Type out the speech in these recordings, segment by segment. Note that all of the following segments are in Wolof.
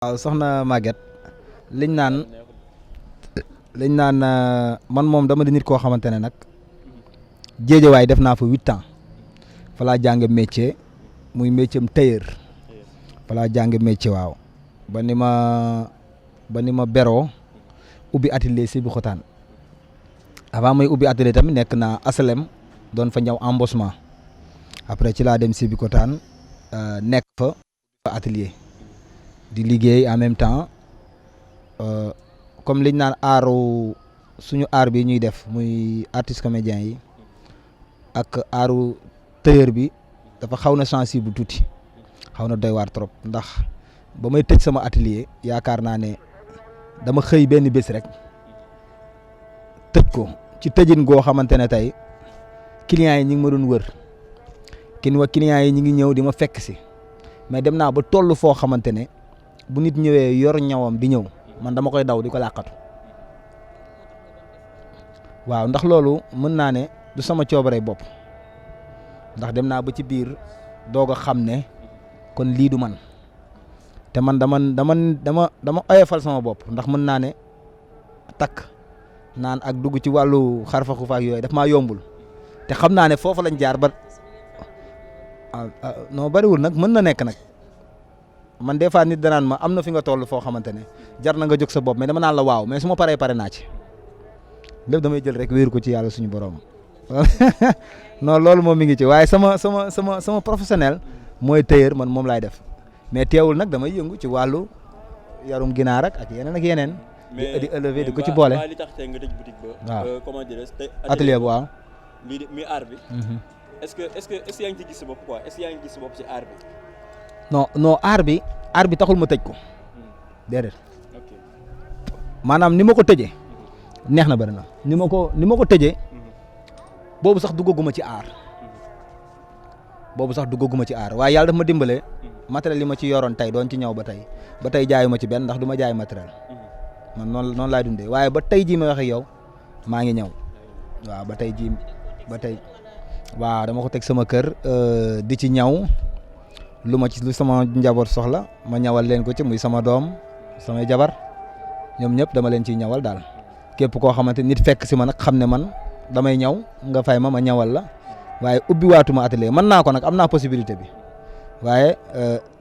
waaw soxna Maguette liñ naan man moom dama di nit koo xamante ne nag Géejawaay def naa fa 8 ans fa laa jàng métier muy métier am tailleur fa laa jàng métier waaw ba ni ma beroo ubbi atelier si bi xotaan avant may ubbi atelier tamit nekk naa asalem doon fa ñëw embossement après ci laa dem si bi xotaan nekk fa atelier di liggéey en même temps comme liñ naan aaru suñu aar bi ñuy def muy artiste comédien yi ak aaru tailleur bi dafa xaw na sensible tuuti xaw na doy waar trop ndax ba may tëj sama atelier yaakaar naa ne dama xëy benn bés rek tëj ko ci tëjin goo xamante ne tey clients yi ñi ngi ma doon wër clients yi ñi ngi ñëw di ma fekk si mais dem naa ba toll foo xamante ne bu nit ñëwee yor ñawam di ñëw man dama koy daw di ko làqatu waaw ndax loolu mën naa ne du sama coobare bopp ndax dem naa ba ci biir doog a xam ne kon lii du man te man dama oyofal sama bopp ndax mën naa ne takk naan ak dugg ci wàllu xarfa xufaak yooyu daf maa yombul te xam naa ne foofu lañ jaar ba non bariwul nag mën na nekk nag man des fois nit danaan ma am na fi nga toll foo xamante ne jar na nga jóg sa bopp mais dama naan la waaw mais su ma paree pare naa ci lépp damay jël rek wéeru ko ci yàlla suñu borom non loolu moom mi ngi ci waaye sama professionnel mooy tailleur man moom laay def mais teewul nag damay yëngu ci wàllu yarum ginaar ak yeneen ak yeneen. di élever di ko ci boole. li tax tey nga tëj boutique ba. waaw comment dire atelier bu waaw. lii mi aar bi. est-ce que yaa ngi ci gis sa bopp quoi est-ce que yaa ngi gis sa bopp ci aar bi. non aar bi taxul ma tëj ko déedéet maanaam ni ma ko tëjee neex na bëri na ni ma ko tëjee boobu sax duggaguma ci aar waaye yàlla daf ma dimbale matériel yi ma ci yoroon tey doon ci ñëw ba tey jaayuma ci benn ndax du ma jaay matériel man noonu laay dundee waaye ba tey jii ma wax ak yow maa ngi ñëw waaw ba tey waaw dama ko teg sama kër di ci ñaw lu sama njaboot soxla ma ñawal leen ko ci muy sama doom samay jabar ñoom ñëpp dama leen ciy ñawal daal képp koo xamante nit fekk si ma nag xam ne man damay ñaw nga fay ma ñawal la waaye ubbi waatuma atelier mën naa ko nag am naa possibilité bi waaye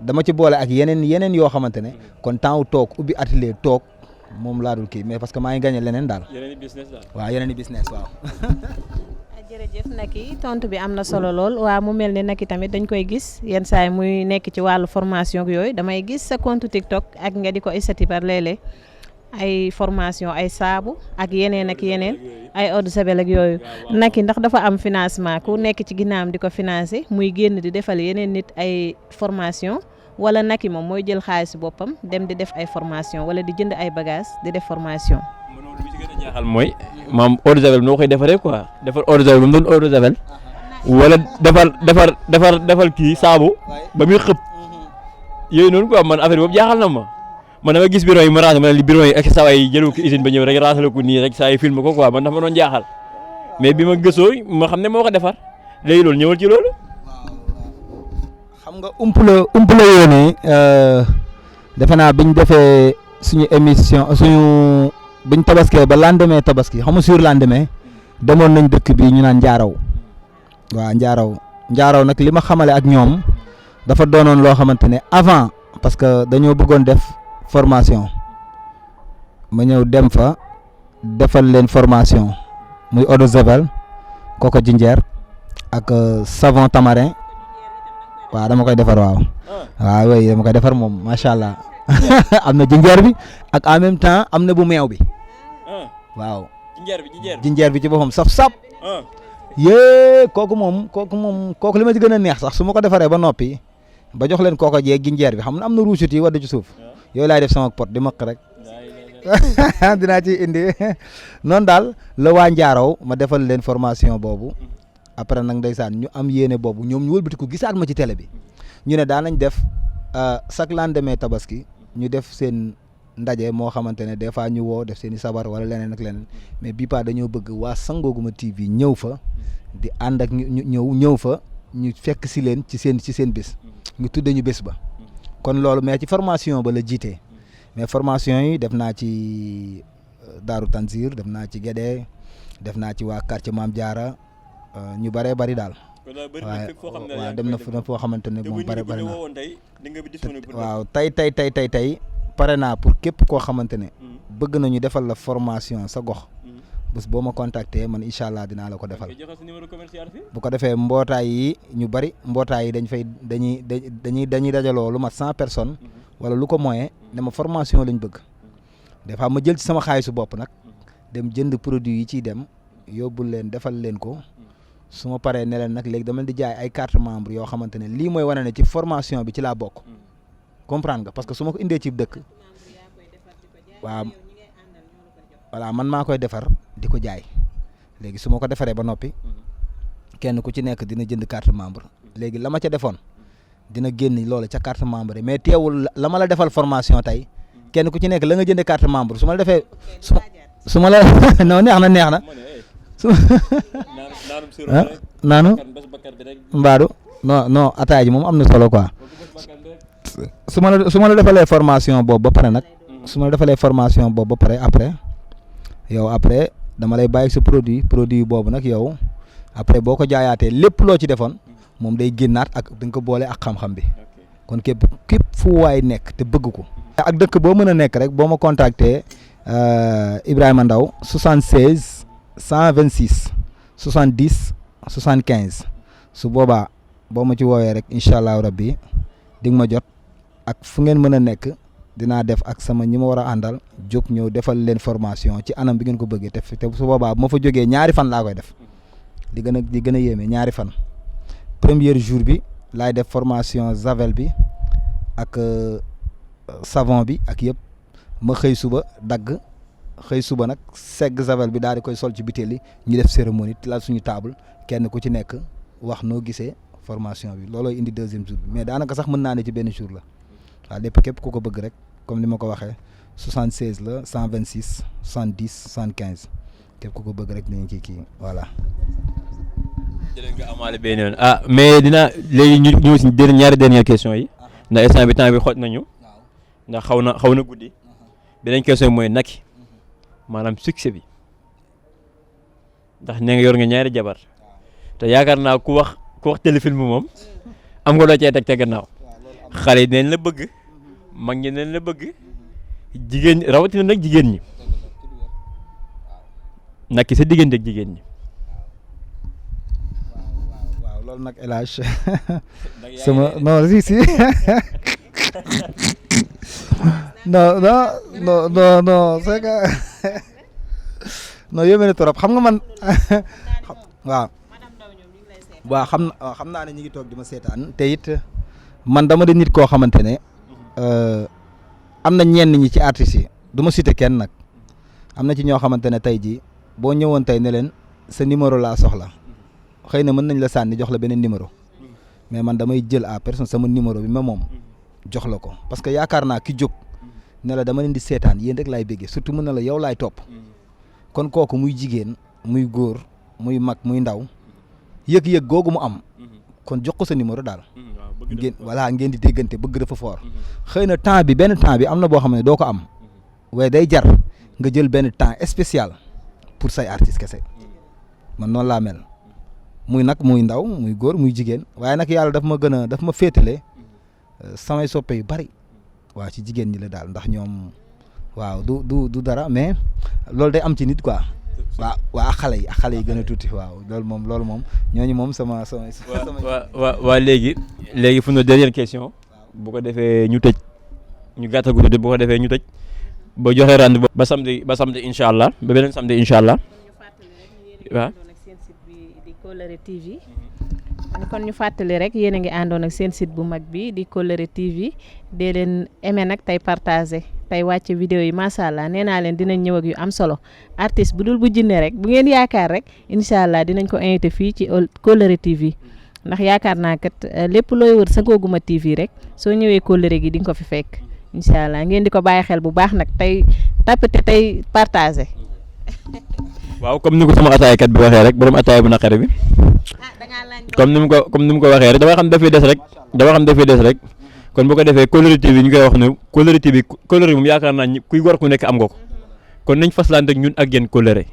dama ci boole ak yeneen yoo xamante ne kon temps toog ubbi atelier toog moom laa dul kii mais parce que maa ngi gagné leneen daal. yeneen i business waaw. jërëjëf Naky tontu bi am na solo lool waaw mu mel ne Naky tamit dañ koy gis yenn saa yi muy nekk ci wàllu formation yooyu damay gis sa compte TikTok ak nga di ko istati par léeg-léeg ay formation ay saabu ak yeneen ay eau de javel ak yooyu Naky ndax dafa am financement ku nekk ci ginnaawam di ko financer muy génn di defal yeneen nit ay formation wala Naky moom mooy jël xaalis boppam dem di def ay formation wala di jënd ay bagages di def formation. li ci gën a jaaxal mooy maam eau de javel noo koy defaree quoi defar eau de javel ba mu doon eau de javel wala defar kii saabu ba muy xëpp yooyu noonu quoi man affaire boobu jaaxal na ma man dama gis bureau yi ma ranger ma ne li bureau yi ak saa yi jëlu ko usine ba ñëw rek ranger ko nii rek saa yi film ko quoi man dafa ma doon jaaxal mais bi ma gëstoo ma xam ne moo ko defar léegi loolu ñëwal ci loolu. xam nga umpula yoone defe naa biñ defee suñu émission buñ tabaskee ba lendemain tabaski xam nga sur lendemain demoon nañ dëkk bi ñu naan njaaraw waaw njaaraw nag li ma xamale ak ñoom dafa doonoon loo xamante ne avant parce que dañoo bëggoon def formation ma ñëw dem fa defal leen formation muy eau de javel coco jinjeer ak savon tamarin waaw dama koy defar waaw oui dama koy defar moom macha allah am na jinjeer bi ak en même temps am na bu meew bi waaw jinjeer bi ci boppam saf yée kooku li ma ci gën a neex sax su ma ko defaree ba noppi ba jox leen kooko jeeg jinjeer bi xam na am na ruusut yi wadd ci suuf yooyu laay def sama pot di maq rek dinaa ci indi noonu daal la waa Njaaraw ma defal leen formation boobu après nag ndeysaan ñu am yéene boobu ñoom ñu wëlbati ko gisaat ma ci télé bi ñu ne daan nañ def chaque lendemain tabaski ñu def seen ndaje moo xamante ne des fois ñu woo def seen i sabar wala leneen ak leneen mais bii pas dañoo bëgg waa Sangogouma TV ñëw fa di ànd ak ñëw fa ñu fekk si leen ci seen bis ñu tudde ñu bés ba kon loolu mais ci formation ba la jiitee mais formation yi def naa ci Daaru Tanzir def naa ci Guédé def naa ci waa quartier Maam Diarra ñu bëree bëri daal. waaw dem na foo xamante ne moom bëri na waaw tey pare naa pour képp koo xamante ne bëgg nañu defal la formation sa gox bés boo ma contacter man incha allah dinaa la ko defal bu ko defee mbootaay yi ñu bëri mbootaay yi dañuy dajaloo lu mat 100 personnes wala lu ko moyen ne ma formation lañ bëgg des fois ma jël ci sama xaalisu bopp nag dem jënd produit yi ciy dem yóbbul leen defal leen ko su ma paree ne leen nag léegi dama leen di jaay ay carte membre yoo xamante ne lii mooy wane ne ci formation bi ci laa bokk comprendre nga parce que su ma ko indee ci dëkk waaw voilà man maa koy defar di ko jaay léegi su ma ko defaree ba noppi kenn ku ci nekk dina jënd carte membre léegi la ma ca defoon dina génn loolu ca carte membre yi mais teewul la ma la defal formation tey kenn ku ci nekk la nga jëndee carte membre su ma la defee su ma la non neex na naanu mbaadu non ataaya ji moom am na solo quoi su ma la defalee formation boobu ba pare nag après yow après dama lay bàyyi sa produit boobu nag yow après boo ko jaayaatee lépp loo ci defoon moom day génnaat ak da nga ko boole ak xam-xam bi kon képp fu waay nekk te bëgg ko. ak dëkk boo mën a nekk rek boo ma contacter Ibrahima Ndaw 76 126 70 75 su boobaa boo ma ci woowee rek incha allahu rabbi di nga ma jot ak fu ngeen mën a nekk dinaa def ak sama ñi ma war a àndal jóg ñëw defal leen formation ci anam bi ngeen ko bëggee te su boobaa bu ma fa jógee ñaari fan laa koy def di gën a yéeme ñaari fan. premier jour bi laay def formation javel bi ak savon bi ak yëpp ma xëy suba nag segg javel bi daal di koy sol ci butéel yi ñu def cérémonie la suñu table kenn ku ci nekk wax noo gisee formation bi loolooy indi deuxième jour bi mais daanaka sax mën naa ne ci benn jour la waaw lépp képp ku ko bëgg rek comme ni ma ko waxee 76 la 126 70 75 képp ku ko bëgg rek nañu kii voilà. jërëjëf nga amaale benn yoon mais dinaa léegi ñu ñëw si ñaari dernière question yi ndax instant bi temps bi xooj nañu ndax xaw na guddi beneen question mooy Naky maanaam succès bi ndax nee nga yor nga ñaari jabar te yaakaar naa ku wax téléfilm moom am nga loo cee teg te gannaaw xale yi dinañ la bëgg mag ñi dinañ la bëgg jigéen rawatina nag jigéen ñi Naky sa diggante ak jigéen ñi. waaw loolu nag El Hadj sama non si non c'est que non yéeme na trop xam nga man waaw xam naa ne ñu ngi toog di ma seetaan te it man dama di nit koo xamante ne am na ñenn ñi ci artistes yi du ma citer kenn nag am na ci ñoo xamante ne tey jii boo ñëwoon tey ne leen sa numéro laa soxla xëy na mën nañ la sànni jox la beneen numéro mais man damay jël à personne sama numéro bi ma moom jox la ko parce que yaakaar naa ki jóg ne la dama leen di seetaan yéen rek laay béggee surtout mën na la yow laay topp kon kooku muy jigéen muy góor muy mag muy ndaw yëg-yëg googu mu am kon jox ko sa numéro daal ngeen di déggante bëgg dafa fort xëy na benn temps bi am na boo xam ne doo ko am waaye day jar nga jël benn temps spécial pour say artiste kese man noonu laa mel muy nag muy ndaw muy góor muy jigéen waaye nag yàlla daf ma féetale samay soppe yu bari waaw ci jigéen ñi la daal ndax ñoom waaw du dara mais loolu day am ci nit quoi waa xale yi gën a tuuti waaw loolu moom ñooñu moom sama waa léegi fu ñu dernière question bu ko defee ñu tëj ñu gàttal ko bu ko defee ñu tëj ba joxe rendez-vous ba samedi incha allah ba beneen samedi incha allah waaw. Kóllëre TV kon ñu fàttali rek yéen a ngi àndoon ak seen site bu mag bi di Kóllëre TV dee leen aimé nag tey partagé tey wàcce vidéo yi macha allah nee naa leen dinañ ñëw ak yu am solo artiste bu dul bu jinne rek bu ngeen yaakaar rek incha allah dinañ ko invité fii ci Kóllëre TV ndax yaakaar naa kat lépp looy wër sa Ngogouma TV rek soo ñëwee Kóllëre gi di nga ko fi fekk incha allah ngeen di ko bàyyi xel bu baax nag tey tapete tey partagé. waaw comme ni ko sama ataayakat bi waxee rek borom ataaya bu naqare bi comme ni mu ko waxee rek dama xam dafay des rek kon bu ko defee colorité bi ñu koy wax ne colorité bi coloré moom yaakaar naa kuy war ku nekk am nga ko kon nañ faslante ak ñun ak yéen coloré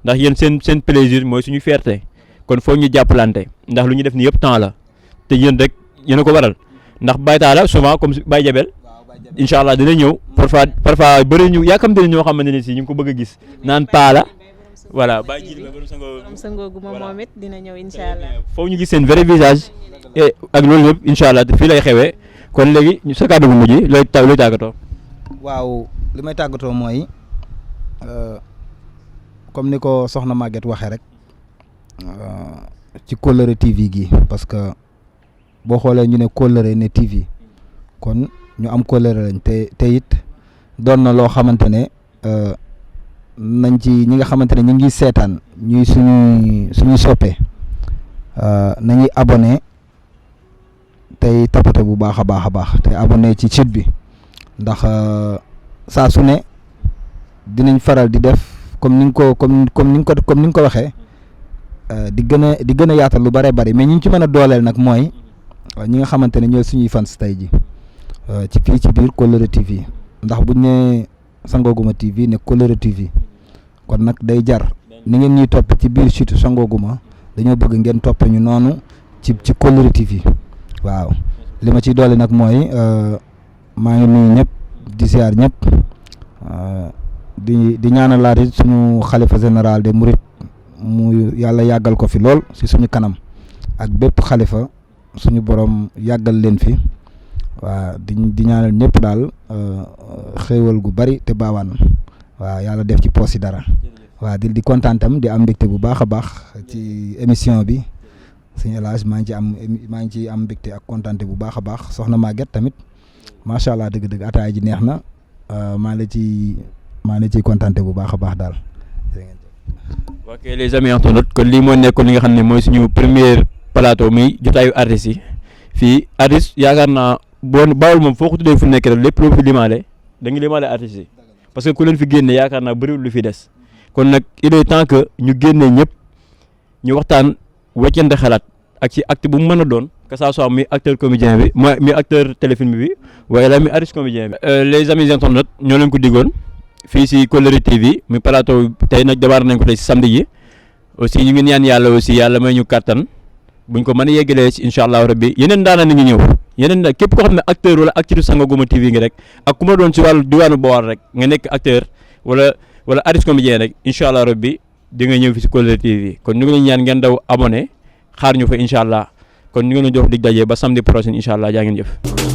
ndax yéen seen plaisir mooy suñu fierté kon foo ñu jàppalante ndax lu ñu def ni yëpp temps la te yéen rek yéen a ko waral ndax baytaala souvent comme Baye Jabel incha allah dina ñëw parfois bëri ñu yaakaar nañu ñoo xamante ne si ñu ngi ko bëgg a gis naan paala voilà Baye Jili borom sangoogu moom it dina ñëw incha allah. foofu ñu gis seen vrai visage et ak loolu yëpp incha allah te fii lay xewee kon léegi ñu sa kàddu gu mujj looy tàggatoo. waaw li may tàggatoo mooy comme ni ko soxna Maguette waxee rek ci Kóllëre TV gi parce que boo xoolee ñu ne Kóllëre ne TV kon ñu am kóllëre lañ te it doon na loo xamante ne nañ ci ñi nga xamante ne ñu ngi seetaan ñuy suñuy soppee nañuy abonné tey tapoté bu baax a baax te abonné ci site bi ndax saa su ne dinañ faral di def comme ni nga ko waxee di gën a yaatal lu bare bari mais ñi ñu ci mën a dooleel nag mooy ñi nga xamante ne ñooy suñuy fans tey ji ci fii ci biir Kóllëre TV ndax buñ ne Sangogouma TV ne Kóllëre TV kon nag day jar ni ngeen ñuy topp ci biir site Sangogouma dañoo bëgg ngeen topp ñu noonu ci Kóllëre TV waaw li ma ciy doole nag mooy maa ngi nuyu ñëpp di ziar ñëpp di ñaanalaat suñu xalifa général de Mouride mu yàlla yàggal ko fi lool si suñu kanam ak bépp xalifa suñu borom yàggal leen fi waaw di ñaanal ñëpp daal xéewal gu bari te baawaan waaw yàlla def ci poos yi dara waaw di kontaan tam di am mbégte bu baax a baax ci émission bi sëñ El Hadj maa ngi ci am mbégte ak kontaante bu baax a baax soxna Maguette tamit macha allah dëgg-dëgg ataay ji neex na maa la ciy kontaante bu baax a baax daal. ok les amis internautes kon lii moo nekkoon li nga xam ne mooy suñu premier plateau muy jotaayu artistes yi fii artiste yaakaar naa Bawol moom foo ko tuddee fu nekk rek lépp loo fi limaale da nga limaale artistes yi parce que ku leen fi génne yaakaar naa bëriwul lu fi des kon nag il est temps que ñu génne ñëpp ñu waxtaan weccante xalaat ak ci acte bu mu mën a doon que ça soit muy acteur comédien bi muy acteur téléfilm bi waaye la muy artiste comédien bi. les amis internautes ñoo leen ko diggoon fii si Kóllëre TV muy plateau tey nag démarré nañ ko tey si samedi yi aussi ñu ngi ñaan yàlla aussi yàlla may ñu kattan buñ ko mën a yeggalee si incha allah rabbi yeneen daana ni ngi ñëw yeneen da képp koo xam ne acteur wala actrice Sangogouma TV ngi rek ak ku ma doon si wàllu diwaanu Bawol rek nga nekk acteur wala artiste comédien rek incha allah rabbi di nga ñëw fi si Kóllëre TV kon ñu ngi leen ñaan ngeen daw abonné xaar ñu fa incha allah kon ñu ngi leen jox dig daje ba samedi prochain incha allah jaa ngeen jëf.